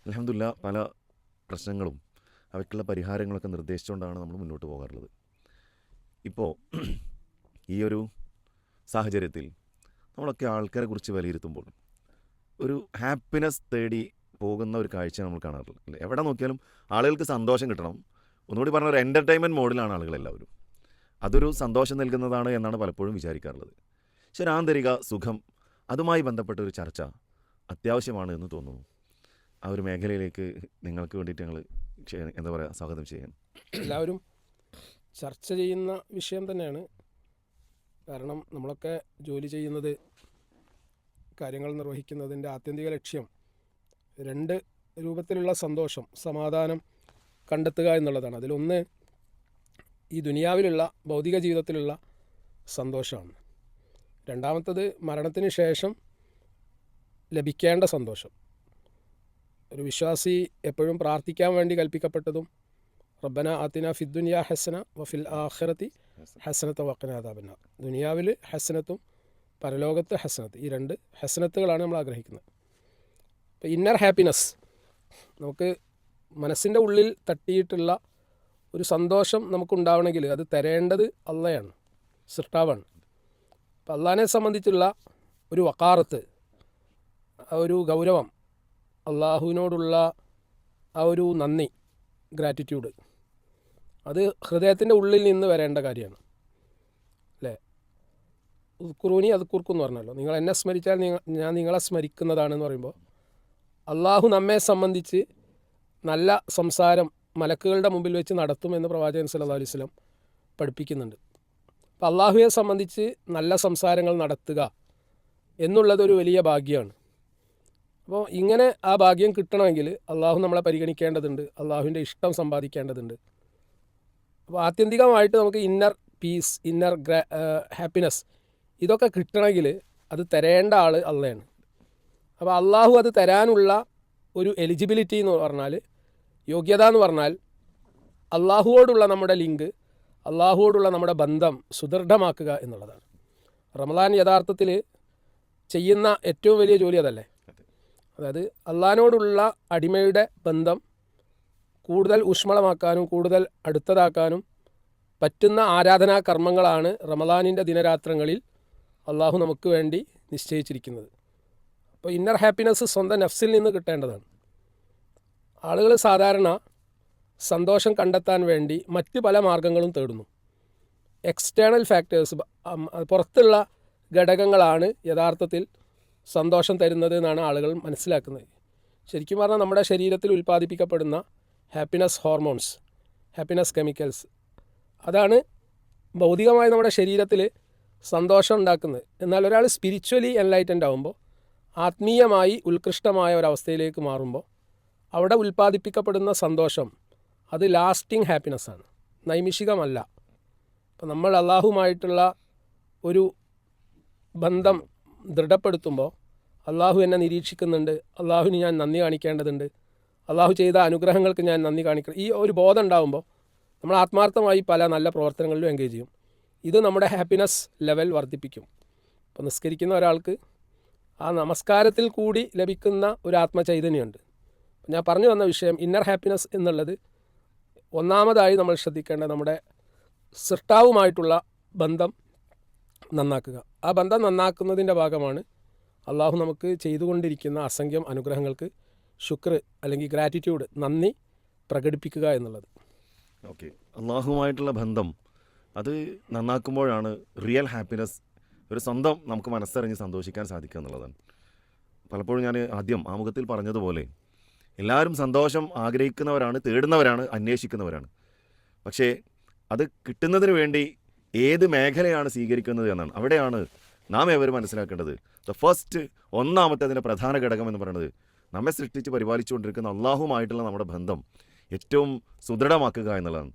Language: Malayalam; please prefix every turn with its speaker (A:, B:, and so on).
A: അൽഹംദുലില്ലാ പല പ്രശ്നങ്ങളും അവയ്ക്കുള്ള പരിഹാരങ്ങളൊക്കെ നിർദ്ദേശിച്ചുകൊണ്ടാണ് നമ്മൾ മുന്നോട്ട് പോകാറുള്ളത്. ഇപ്പോൾ ഈ ഒരു സാഹചര്യത്തിൽ നമ്മളൊക്കെ ആൾക്കാരെ കുറിച്ച് വിലയിരുത്തുമ്പോൾ ഒരു ഹാപ്പിനെസ് തേടി പോകുന്ന ഒരു കാഴ്ച നമ്മൾ കാണാറുള്ളത് അല്ലേ? എവിടെ നോക്കിയാലും ആളുകൾക്ക് സന്തോഷം കിട്ടണം. ഒന്നുകൂടി പറഞ്ഞ ഒരു എൻ്റർടൈൻമെൻറ്റ് മോഡിലാണ് ആളുകളെല്ലാവരും. അതൊരു സന്തോഷം നൽകുന്നതാണ് എന്നാണ് പലപ്പോഴും വിചാരിക്കാറുള്ളത്. പക്ഷെ ഒരു ആന്തരിക സുഖം, അതുമായി ബന്ധപ്പെട്ട ഒരു ചർച്ച അത്യാവശ്യമാണ് എന്ന് തോന്നുന്നു. ആ ഒരു മേഖലയിലേക്ക് നിങ്ങൾക്ക് വേണ്ടിയിട്ട് ഞങ്ങൾ എന്താ പറയുക, സ്വാഗതം ചെയ്യാൻ.
B: എല്ലാവരും ചർച്ച ചെയ്യുന്ന വിഷയം തന്നെയാണ്. കാരണം നമ്മളൊക്കെ ജോലി ചെയ്യുന്നത്, കാര്യങ്ങൾ നിർവഹിക്കുന്നതിൻ്റെ ആത്യന്തിക ലക്ഷ്യം രണ്ട് രൂപത്തിലുള്ള സന്തോഷം, സമാധാനം കണ്ടെത്തുക എന്നുള്ളതാണ്. അതിലൊന്ന് ഈ ദുനിയാവിലുള്ള ഭൗതിക ജീവിതത്തിലുള്ള സന്തോഷമാണ്. രണ്ടാമത്തത് മരണത്തിന് ശേഷം ലഭിക്കേണ്ട സന്തോഷം. ഒരു വിശ്വാസി എപ്പോഴും പ്രാർത്ഥിക്കാൻ വേണ്ടി കൽപ്പിക്കപ്പെട്ടതും റബ്ബന ആതിന ഫിദ്ദുനിയ ഹസന വഫിൽ ആഖിറതി ഹസനത വഖിന അദാബന്നാർ. ദുനിയാവിൽ ഹസനത്തും പരലോകത്ത് ഹസനത്ത്, ഈ രണ്ട് ഹസനത്തുകളാണ് നമ്മൾ ആഗ്രഹിക്കുന്നത്. ഇപ്പോൾ ഇന്നർ ഹാപ്പിനെസ്, നമുക്ക് മനസ്സിൻ്റെ ഉള്ളിൽ തട്ടിയിട്ടുള്ള ഒരു സന്തോഷം നമുക്കുണ്ടാവണമെങ്കിൽ അത് തരേണ്ടത് അള്ളയാണ്, സൃഷ്ടാവാണ്. അപ്പോൾ അള്ളാഹിനെ സംബന്ധിച്ചുള്ള ഒരു വഖാറത്ത്, ആ ഒരു ഗൗരവം, അള്ളാഹുവിനോടുള്ള ആ ഒരു നന്ദി, ഗ്രാറ്റിറ്റ്യൂഡ്, അത് ഹൃദയത്തിൻ്റെ ഉള്ളിൽ നിന്ന് വരേണ്ട കാര്യമാണ് അല്ലേ? ഉദ്കുറൂനി അത് കുർക്കെന്ന് പറഞ്ഞല്ലോ, നിങ്ങൾ എന്നെ സ്മരിച്ചാൽ ഞാൻ നിങ്ങളെ സ്മരിക്കുന്നതാണെന്ന് പറയുമ്പോൾ അള്ളാഹു നമ്മെ സംബന്ധിച്ച് നല്ല സംസാരം മലക്കുകളുടെ മുമ്പിൽ വെച്ച് നടത്തുമെന്ന് പ്രവാചകൻ സല്ലല്ലാഹു അലൈഹി വസല്ലം പഠിപ്പിക്കുന്നുണ്ട്. അപ്പോൾ അള്ളാഹുവെ സംബന്ധിച്ച് നല്ല സംസാരങ്ങൾ നടത്തുക എന്നുള്ളതൊരു വലിയ ഭാഗ്യമാണ്. അപ്പോൾ ഇങ്ങനെ ആ ഭാഗ്യം കിട്ടണമെങ്കിൽ അള്ളാഹു നമ്മളെ പരിഗണിക്കേണ്ടതുണ്ട്, അള്ളാഹുവിൻ്റെ ഇഷ്ടം സമ്പാദിക്കേണ്ടതുണ്ട്. അപ്പോൾ ആത്യന്തികമായിട്ട് നമുക്ക് ഇന്നർ പീസ്, ഇന്നർ ഹാപ്പിനെസ്, ഇതൊക്കെ കിട്ടണമെങ്കിൽ അത് തരേണ്ട ആൾ അള്ളയാണ്. അപ്പോൾ അള്ളാഹു അത് തരാനുള്ള ഒരു എലിജിബിലിറ്റി എന്ന് പറഞ്ഞാൽ, യോഗ്യത എന്ന് പറഞ്ഞാൽ, അള്ളാഹുവോടുള്ള നമ്മുടെ ലിങ്ക്, അള്ളാഹുവോടുള്ള നമ്മുടെ ബന്ധം സുദൃഢമാക്കുക എന്നുള്ളതാണ്. റമദാൻ യഥാർത്ഥത്തിൽ ചെയ്യുന്ന ഏറ്റവും വലിയ ജോലി അതല്ലേ? അതായത് അള്ളാഹിനോടുള്ള അടിമയുടെ ബന്ധം കൂടുതൽ ഊഷ്മളമാക്കാനും കൂടുതൽ അടുത്തതാക്കാനും പറ്റുന്ന ആരാധനാ കർമ്മങ്ങളാണ് റമദാനിൻ്റെ ദിനരാത്രങ്ങളിൽ അള്ളാഹു നമുക്ക് വേണ്ടി നിശ്ചയിച്ചിരിക്കുന്നത്. അപ്പോൾ ഇന്നർ ഹാപ്പിനെസ് സ്വന്തം നഫ്സിൽ നിന്ന് കിട്ടേണ്ടതാണ്. ആളുകൾ സാധാരണ സന്തോഷം കണ്ടെത്താൻ വേണ്ടി മറ്റ് പല മാർഗങ്ങളും തേടുന്നു. എക്സ്റ്റേണൽ ഫാക്ടേഴ്സ്, പുറത്തുള്ള ഘടകങ്ങളാണ് യഥാർത്ഥത്തിൽ സന്തോഷം തരുന്നത് എന്നാണ് ആളുകൾ മനസ്സിലാക്കുന്നത്. ശരിക്കും പറഞ്ഞാൽ നമ്മുടെ ശരീരത്തിൽ ഉൽപ്പാദിപ്പിക്കപ്പെടുന്ന ഹാപ്പിനെസ് ഹോർമോൺസ്, ഹാപ്പിനെസ് കെമിക്കൽസ്, അതാണ് ഭൗതികമായി നമ്മുടെ ശരീരത്തിൽ സന്തോഷം ഉണ്ടാക്കുന്നത്. എന്നാൽ ഒരാൾ സ്പിരിച്വലി എൻലൈറ്റൻഡ് ആകുമ്പോൾ, ആത്മീയമായി ഉത്കൃഷ്ടമായ ഒരവസ്ഥയിലേക്ക് മാറുമ്പോൾ, അവിടെ ഉൽപ്പാദിപ്പിക്കപ്പെടുന്ന സന്തോഷം അത് ലാസ്റ്റിംഗ് ഹാപ്പിനെസ്സാണ്, നൈമിഷികമല്ല. അപ്പം നമ്മൾ അള്ളാഹുമായിട്ടുള്ള ഒരു ബന്ധം ദൃഢപ്പെടുത്തുമ്പോൾ അള്ളാഹു എന്നെ നിരീക്ഷിക്കുന്നുണ്ട്, അള്ളാഹുവിന് ഞാൻ നന്ദി കാണിക്കേണ്ടതുണ്ട്, അള്ളാഹു ചെയ്ത അനുഗ്രഹങ്ങൾക്ക് ഞാൻ നന്ദി കാണിക്കണം, ഈ ഒരു ബോധം ഉണ്ടാകുമ്പോൾ നമ്മൾ ആത്മാർത്ഥമായി പല നല്ല പ്രവർത്തനങ്ങളിലും എൻഗേജ് ചെയ്യും. ഇത് നമ്മുടെ ഹാപ്പിനെസ് ലെവൽ വർദ്ധിപ്പിക്കും. ഇപ്പോൾ നിസ്കരിക്കുന്ന ഒരാൾക്ക് ആ നമസ്കാരത്തിൽ കൂടി ലഭിക്കുന്ന ഒരു ആത്മചൈതന്യമുണ്ട്. ഞാൻ പറഞ്ഞു വന്ന വിഷയം ഇന്നർ ഹാപ്പിനെസ് എന്നുള്ളത്, ഒന്നാമതായി നമ്മൾ ശ്രദ്ധിക്കേണ്ട നമ്മുടെ സൃഷ്ടാവുമായിട്ടുള്ള ബന്ധം നന്നാക്കുക. ആ ബന്ധം നന്നാക്കുന്നതിൻ്റെ ഭാഗമാണ് അള്ളാഹു നമുക്ക് ചെയ്തുകൊണ്ടിരിക്കുന്ന അസംഖ്യം അനുഗ്രഹങ്ങൾക്ക് ശുക്ർ അല്ലെങ്കിൽ ഗ്രാറ്റിറ്റ്യൂഡ്, നന്ദി പ്രകടിപ്പിക്കുക എന്നുള്ളത്.
A: ഓക്കെ, അള്ളാഹുമായിട്ടുള്ള ബന്ധം അത് നന്നാക്കുമ്പോഴാണ് റിയൽ ഹാപ്പിനെസ്, ഒരു സ്വന്തം നമുക്ക് മനസ്സറിഞ്ഞ് സന്തോഷിക്കാൻ സാധിക്കുക എന്നുള്ളതാണ്. പലപ്പോഴും ഞാൻ ആദ്യം ആമുഖത്തിൽ പറഞ്ഞതുപോലെ എല്ലാവരും സന്തോഷം ആഗ്രഹിക്കുന്നവരാണ്, തേടുന്നവരാണ്, അന്വേഷിക്കുന്നവരാണ്. പക്ഷേ അത് കിട്ടുന്നതിന് വേണ്ടി ഏത് മേഖലയാണ് സ്വീകരിക്കുന്നത് എന്നാണ്. അവിടെയാണ് നാം ഏവരും മനസ്സിലാക്കേണ്ടത്. ഒന്നാമത്തെ അതിൻ്റെ പ്രധാന ഘടകം എന്ന് പറയുന്നത് നമ്മെ സൃഷ്ടിച്ച് പരിപാലിച്ചുകൊണ്ടിരിക്കുന്ന അള്ളാഹുമായിട്ടുള്ള നമ്മുടെ ബന്ധം ഏറ്റവും സുദൃഢമാക്കുക എന്നുള്ളതാണ്.